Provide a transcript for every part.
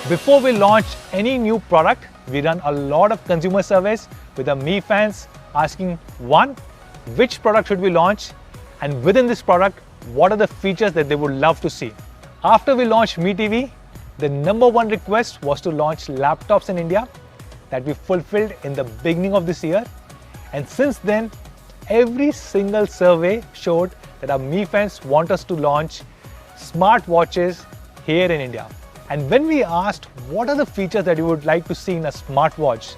Before we launch any new product, we run a lot of consumer surveys with our Mi fans asking, one, which product should we launch, and within this product, what are the features that they would love to see. After we launched Mi TV, the #1 request was to launch laptops in India that we fulfilled in the beginning of this year. And since then, every single survey showed that our Mi fans want us to launch smartwatches here in India. And when we asked what are the features that you would like to see in a smartwatch,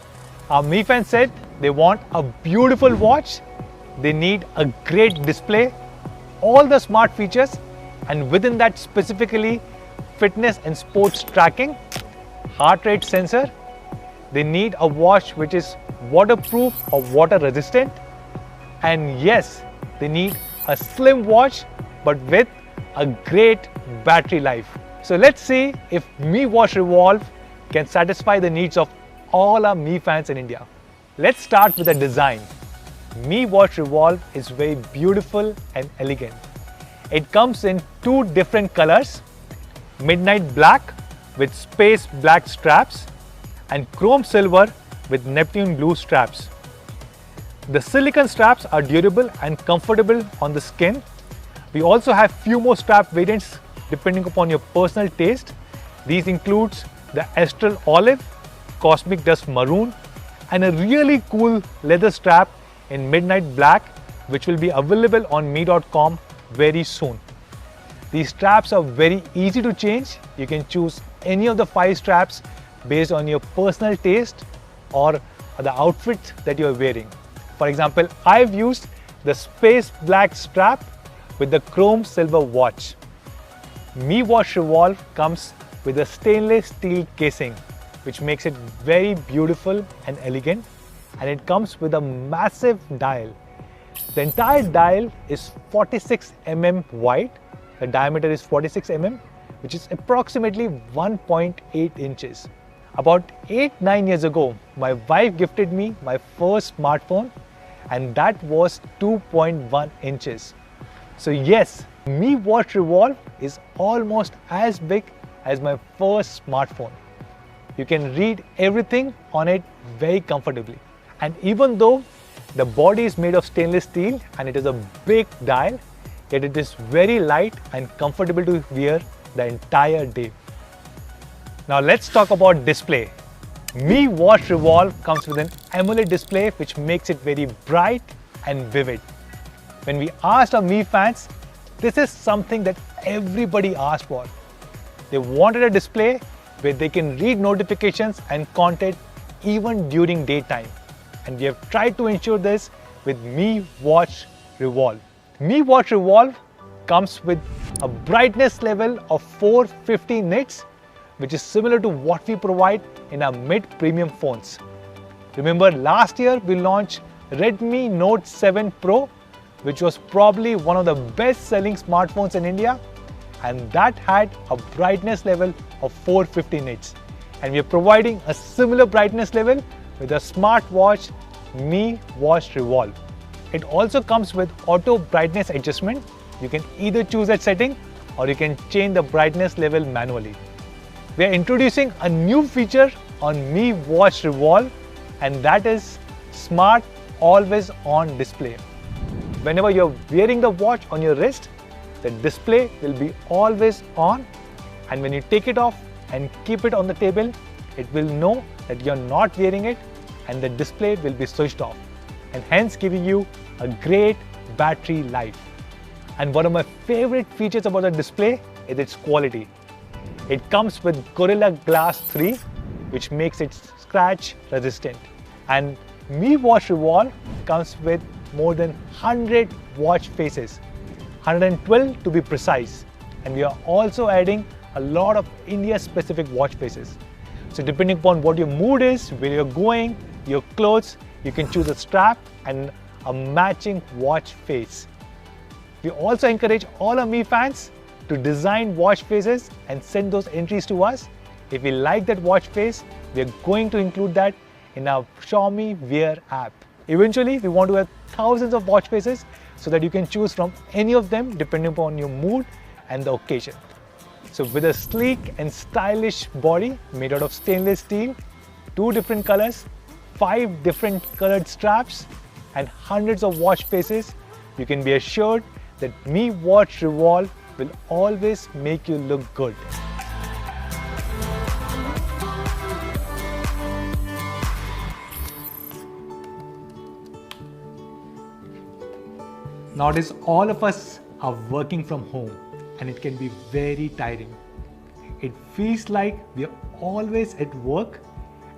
our Mi fans said they want a beautiful watch, they need a great display, all the smart features, and within that specifically fitness and sports tracking, heart rate sensor. They need a watch which is waterproof or water resistant, and yes, they need a slim watch but with a great battery life. So let's see if Mi Watch Revolve can satisfy the needs of all our Mi fans in India. Let's start with the design. Mi Watch Revolve is very beautiful and elegant. It comes in two different colors, midnight black with space black straps and chrome silver with Neptune blue straps. The silicone straps are durable and comfortable on the skin. We also have few more strap variants depending upon your personal taste. These includes the Astral Olive, Cosmic Dust Maroon, and a really cool leather strap in midnight black, which will be available on mi.com very soon. These straps are very easy to change. You can choose any of the 5 straps based on your personal taste or the outfit that you are wearing. For example, I've used the space black strap with the chrome silver watch. Mi Watch Revolve comes with a stainless steel casing, which makes it very beautiful and elegant, and it comes with a massive dial. The entire dial is 46 mm wide. The diameter is 46 mm, which is approximately 1.8 inches. About 8-9 years ago, my wife gifted me my first smartphone, and that was 2.1 inches. So yes, Mi Watch Revolve is almost as big as my first smartphone. You can read everything on it very comfortably. And even though the body is made of stainless steel and it is a big dial, yet it is very light and comfortable to wear the entire day. Now let's talk about display. Mi Watch Revolve comes with an AMOLED display which makes it very bright and vivid. When we asked our Mi fans, this is something that everybody asked for. They wanted a display where they can read notifications and content even during daytime. And we have tried to ensure this with Mi Watch Revolve. Mi Watch Revolve comes with a brightness level of 450 nits, which is similar to what we provide in our mid-premium phones. Remember, last year we launched Redmi Note 7 Pro, which was probably one of the best-selling smartphones in India, and that had a brightness level of 450 nits. And we are providing a similar brightness level with a smartwatch Mi Watch Revolve. It also comes with auto brightness adjustment. You can either choose that setting or you can change the brightness level manually. We are introducing a new feature on Mi Watch Revolve, and that is Smart Always On display. Whenever you're wearing the watch on your wrist, the display will be always on, and when you take it off and keep it on the table, it will know that you're not wearing it and the display will be switched off, and hence giving you a great battery life. And one of my favorite features about the display is its quality. It comes with Gorilla Glass 3, which makes it scratch resistant. And Mi Watch Revolve comes with more than 100 watch faces, 112 to be precise. And we are also adding a lot of India-specific watch faces. So depending upon what your mood is, where you're going, your clothes, you can choose a strap and a matching watch face. We also encourage all our Mi fans to design watch faces and send those entries to us. If we like that watch face, we are going to include that in our Xiaomi Wear app. Eventually, we want to have thousands of watch faces so that you can choose from any of them depending upon your mood and the occasion. So with a sleek and stylish body made out of stainless steel, 2 different colors, 5 different colored straps, and hundreds of watch faces, you can be assured that Mi Watch Revolve will always make you look good. Nowadays, all of us are working from home and it can be very tiring. It feels like we are always at work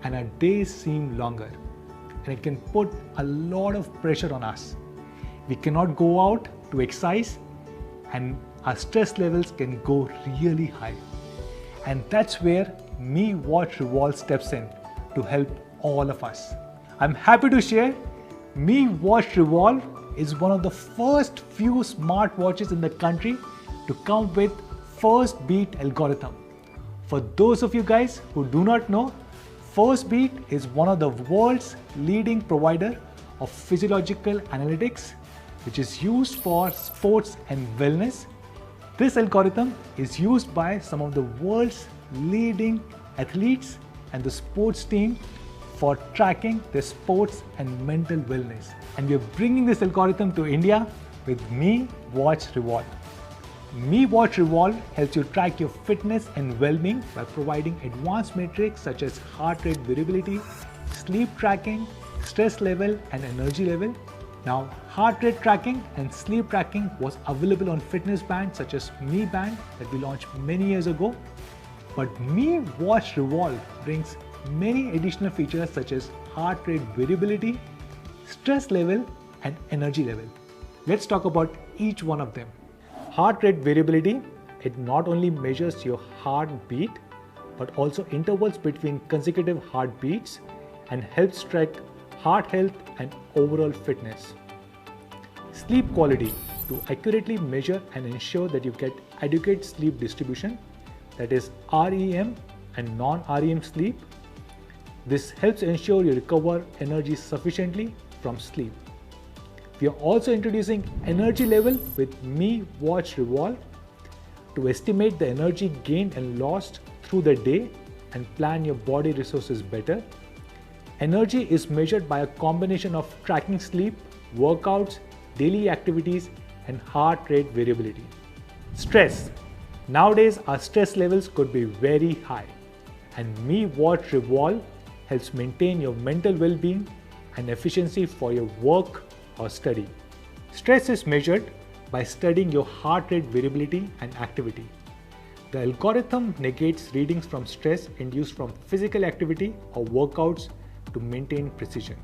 and our days seem longer, and it can put a lot of pressure on us. We cannot go out to exercise and our stress levels can go really high. And that's where Mi Watch Revolve steps in to help all of us. I'm happy to share Mi Watch Revolve is one of the first few smartwatches in the country to come with First Beat algorithm. For those of you guys who do not know, First Beat is one of the world's leading provider of physiological analytics, which is used for sports and wellness. This algorithm is used by some of the world's leading athletes and the sports team for tracking their sports and mental wellness. And we are bringing this algorithm to India with Mi Watch Revolve. Mi Watch Revolve helps you track your fitness and well-being by providing advanced metrics such as heart rate variability, sleep tracking, stress level, and energy level. Now, heart rate tracking and sleep tracking was available on fitness bands such as Mi Band that we launched many years ago. But Mi Watch Revolve brings many additional features such as heart rate variability, stress level, and energy level. Let's talk about each one of them. Heart rate variability, it not only measures your heartbeat, but also intervals between consecutive heartbeats and helps track heart health and overall fitness. Sleep quality, to accurately measure and ensure that you get adequate sleep distribution, that is REM and non-REM sleep. This helps ensure you recover energy sufficiently from sleep. We are also introducing energy level with Mi Watch Revolve to estimate the energy gained and lost through the day and plan your body resources better. Energy is measured by a combination of tracking sleep, workouts, daily activities, and heart rate variability. Stress. Nowadays, our stress levels could be very high, and Mi Watch Revolve helps maintain your mental well-being and efficiency for your work or study. Stress is measured by studying your heart rate variability and activity. The algorithm negates readings from stress induced from physical activity or workouts to maintain precision.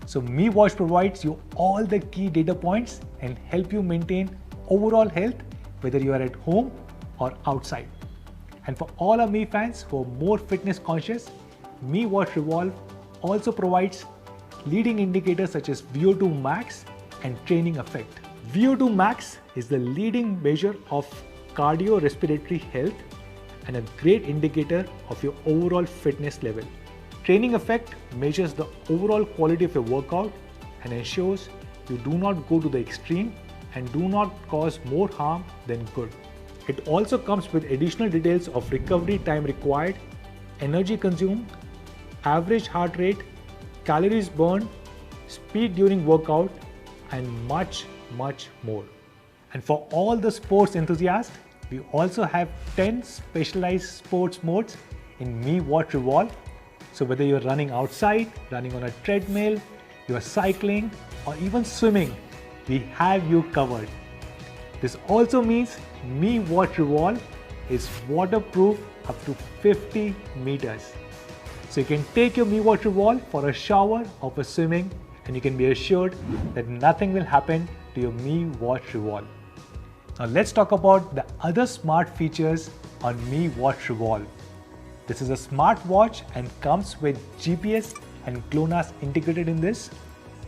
So Mi Watch provides you all the key data points and help you maintain overall health whether you are at home or outside. And for all our Mi fans who are more fitness conscious, Mi Watch Revolve also provides leading indicators such as VO2 max and training effect. VO2 max is the leading measure of cardiorespiratory health and a great indicator of your overall fitness level. Training effect measures the overall quality of your workout and ensures you do not go to the extreme and do not cause more harm than good. It also comes with additional details of recovery time required, energy consumed, average heart rate, calories burned, speed during workout, and much more. And for all the sports enthusiasts, we also have 10 specialized sports modes in Mi Watch Revolve. So whether you're running outside, running on a treadmill, you're cycling, or even swimming, we have you covered. This also means Mi Watch Revolve is waterproof up to 50 meters. So you can take your Mi Watch Revolve for a shower or for swimming, and you can be assured that nothing will happen to your Mi Watch Revolve. Now let's talk about the other smart features on Mi Watch Revolve. This is a smart watch and comes with GPS and GLONASS integrated in this.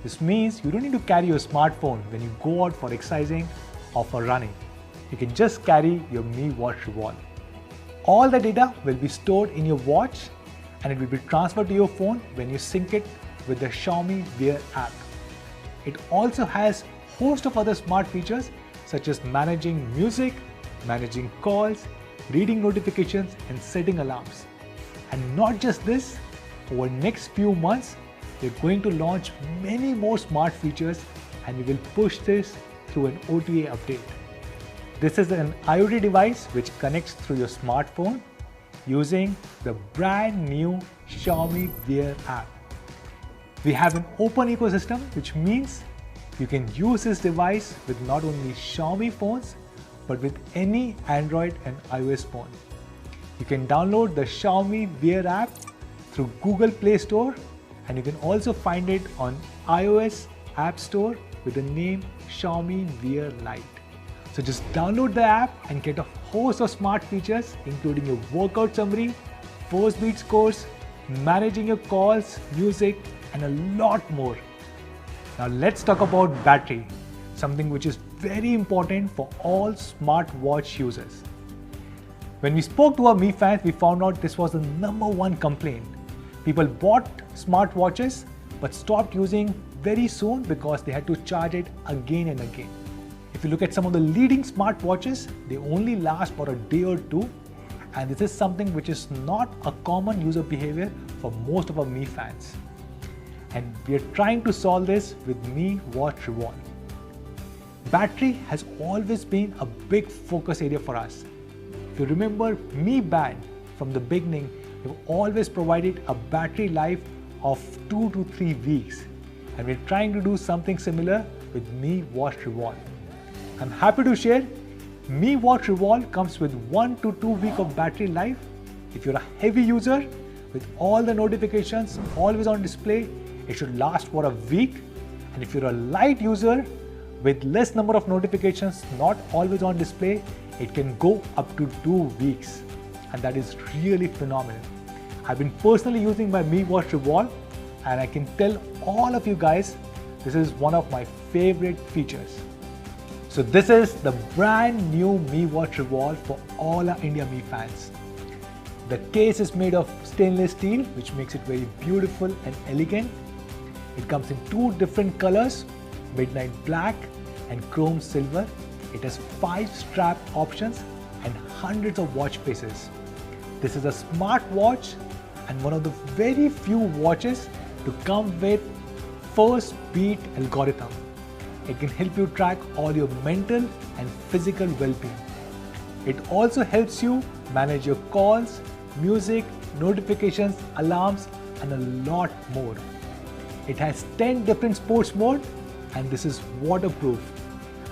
This means you don't need to carry your smartphone when you go out for exercising or for running. You can just carry your Mi Watch Revolve. All the data will be stored in your watch and it will be transferred to your phone when you sync it with the Xiaomi Wear app. It also has a host of other smart features such as managing music, managing calls, reading notifications and setting alarms. And not just this, over the next few months, we're going to launch many more smart features and we will push this through an OTA update. This is an IoT device which connects through your smartphone using the brand new Xiaomi Wear app. We have an open ecosystem, which means you can use this device with not only Xiaomi phones, but with any Android and iOS phone. You can download the Xiaomi Wear app through Google Play Store, and you can also find it on iOS App Store with the name Xiaomi Wear Lite. So just download the app and get a host of smart features, including your workout summary, first beat scores, managing your calls, music, and a lot more. Now let's talk about battery, something which is very important for all smartwatch users. When we spoke to our Mi fans, we found out this was the #1 complaint. People bought smartwatches but stopped using very soon because they had to charge it again and again. If you look at some of the leading smartwatches, they only last for a day or two, and this is something which is not a common user behavior for most of our Mi fans. And we are trying to solve this with Mi Watch Revolve. Battery has always been a big focus area for us. If you remember Mi Band from the beginning, we've always provided a battery life of 2 to 3 weeks. And we're trying to do something similar with Mi Watch Revolve. I'm happy to share Mi Watch Revolve comes with 1 to 2 weeks of battery life. If you're a heavy user, with all the notifications always on display, it should last for a week. And if you're a light user with less number of notifications not always on display, it can go up to 2 weeks. And that is really phenomenal. I've been personally using my Mi Watch Revolve, and I can tell all of you guys this is one of my favorite features. So this is the brand new Mi Watch Revolve for all our India Mi fans. The case is made of stainless steel, which makes it very beautiful and elegant. It comes in 2 different colors, midnight black and chrome silver. It has 5 strap options and hundreds of watch faces. This is a smart watch and one of the very few watches to come with first beat algorithm. It can help you track all your mental and physical well-being. It also helps you manage your calls, music, notifications, alarms, and a lot more. It has 10 different sports modes, and this is waterproof.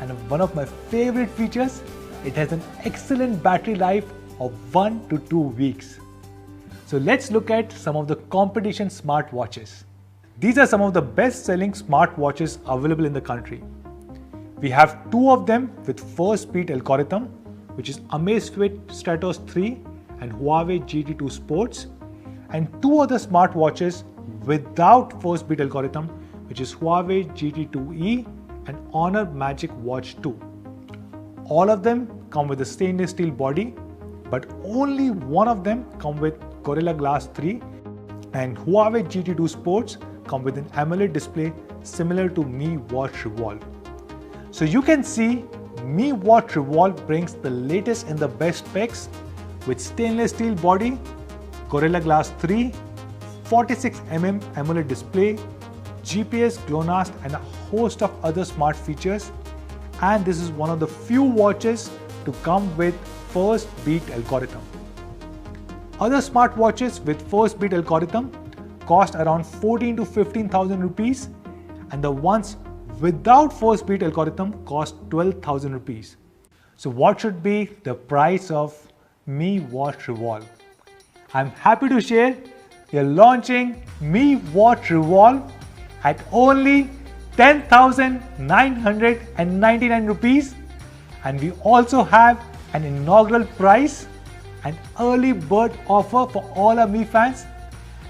And one of my favorite features, it has an excellent battery life of 1 to 2 weeks. So let's look at some of the competition smartwatches. These are some of the best-selling smartwatches available in the country. We have 2 of them with first beat algorithm, which is Amazfit Stratos 3 and Huawei GT2 Sports, and 2 other smartwatches without first beat algorithm, which is Huawei GT2e and Honor Magic Watch 2. All of them come with a stainless steel body, but only one of them come with Gorilla Glass 3, and Huawei GT2 Sports come with an AMOLED display similar to Mi Watch Revolve. So you can see Mi Watch Revolve brings the latest in the best specs with stainless steel body, Gorilla Glass 3, 46mm AMOLED display, GPS, GLONASS, and a host of other smart features. And this is one of the few watches to come with first beat algorithm. Other smartwatches with first beat algorithm cost around 14 to 15,000 rupees, and the ones without first beat algorithm cost 12,000 rupees. So what should be the price of Mi Watch Revolve? I'm happy to share we are launching Mi Watch Revolve at only 10,999 rupees, and we also have an inaugural price, an early bird offer for all our Mi fans.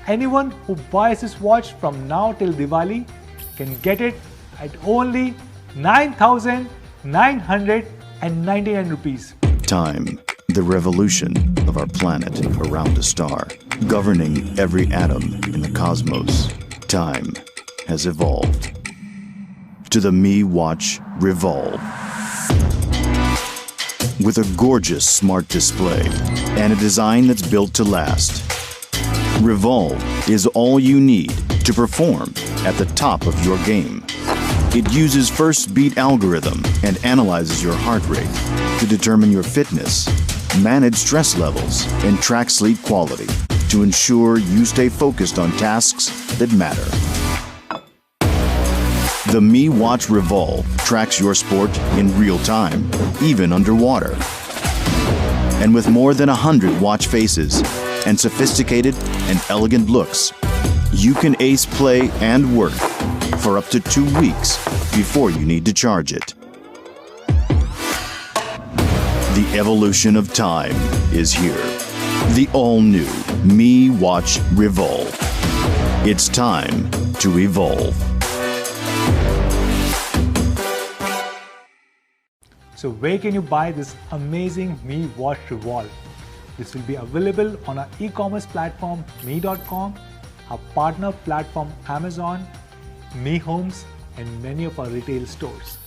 Anyone who buys this watch from now till Diwali can get it at only 9,999 rupees. Time, the revolution of our planet around a star, governing every atom in the cosmos. Time has evolved to the Mi Watch Revolve. with a gorgeous smart display and a design that's built to last. Revolve is all you need to perform at the top of your game. It uses first beat algorithm and analyzes your heart rate to determine your fitness, manage stress levels, and track sleep quality to ensure you stay focused on tasks that matter. The Mi Watch Revolve tracks your sport in real time, even underwater. And with more than 100 watch faces and sophisticated and elegant looks, you can ace play and work for up to 2 weeks before you need to charge it. The evolution of time is here. The all-new Mi Watch Revolve. It's time to evolve. So where can you buy this amazing Mi Watch Revolve? This will be available on our e-commerce platform mi.com, our partner platform Amazon, Mi Homes, and many of our retail stores.